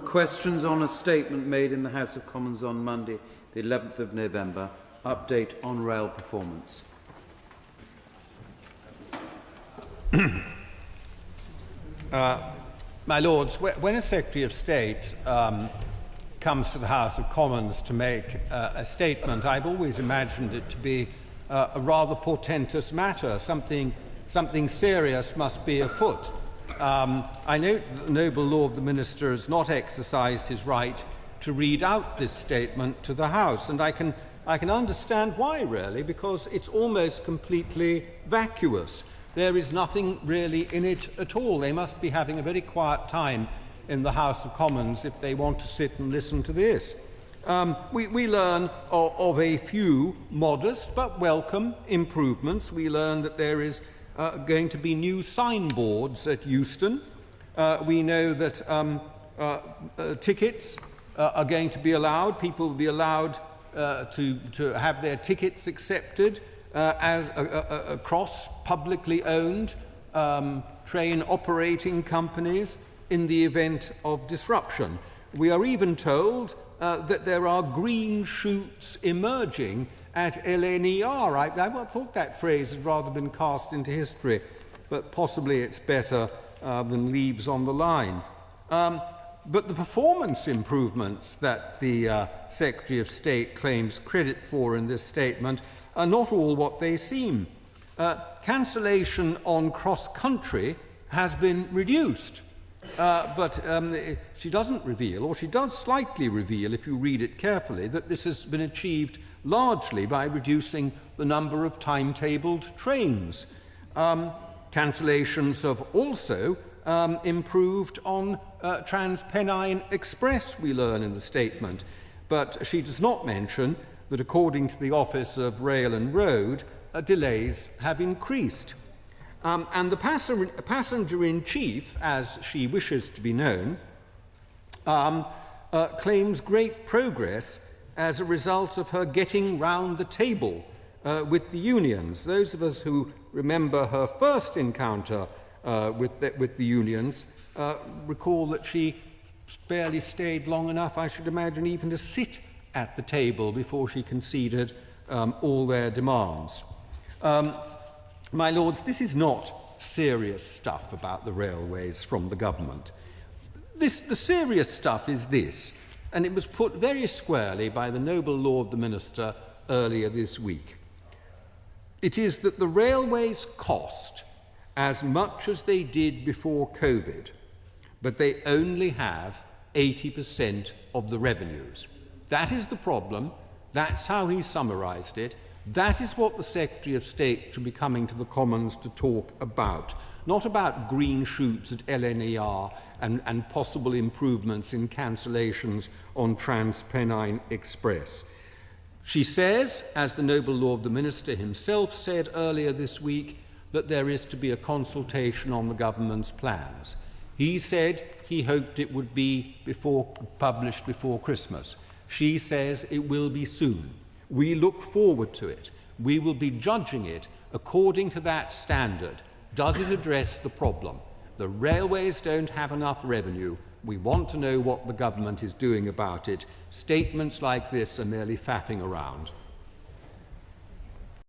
Questions on a statement made in the House of Commons on Monday, the 11th of November. Update on rail performance. My Lords, when a Secretary of State comes to the House of Commons to make a statement, I've always imagined it to be a rather portentous matter. Something serious must be afoot. I note that the noble Lord the Minister has not exercised his right to read out this statement to the House, and I can understand why, really, because it's almost completely vacuous. There is nothing really in it at all. They must be having a very quiet time in the House of Commons if they want to sit and listen to this. We learn of a few modest but welcome improvements. We learn that there is going to be new signboards at Euston. We know that tickets are going to be allowed. People will be allowed to have their tickets accepted as across publicly owned train operating companies in the event of disruption. We are even told that there are green shoots emerging at LNER. I thought that phrase had rather been cast into history, but possibly it's better than leaves on the line. But the performance improvements that the Secretary of State claims credit for in this statement are not all what they seem. Cancellation on cross-country has been reduced, but she doesn't reveal, or she does slightly reveal, if you read it carefully, that this has been achieved largely by reducing the number of timetabled trains. Cancellations have also improved on TransPennine Express, we learn in the statement, but she does not mention that according to the Office of Rail and Road, delays have increased. And the passenger-in-chief, as she wishes to be known, claims great progress as a result of her getting round the table with the unions. Those of us who remember her first encounter with the unions recall that she barely stayed long enough, I should imagine, even to sit at the table before she conceded all their demands. My Lords, this is not serious stuff about the railways from the government. The serious stuff is this, and it was put very squarely by the noble Lord the Minister earlier this week. It is that the railways cost as much as they did before COVID, but they only have 80% of the revenues. That is the problem. That's how he summarised it. That is what the Secretary of State should be coming to the Commons to talk about, not about green shoots at LNER and possible improvements in cancellations on TransPennine Express. She says, as the noble Lord the Minister himself said earlier this week, that there is to be a consultation on the government's plans. He said he hoped it would be published before Christmas. She says it will be soon. We look forward to it. We will be judging it according to that standard. Does it address the problem? The railways don't have enough revenue. We want to know what the government is doing about it. Statements like this are merely faffing around.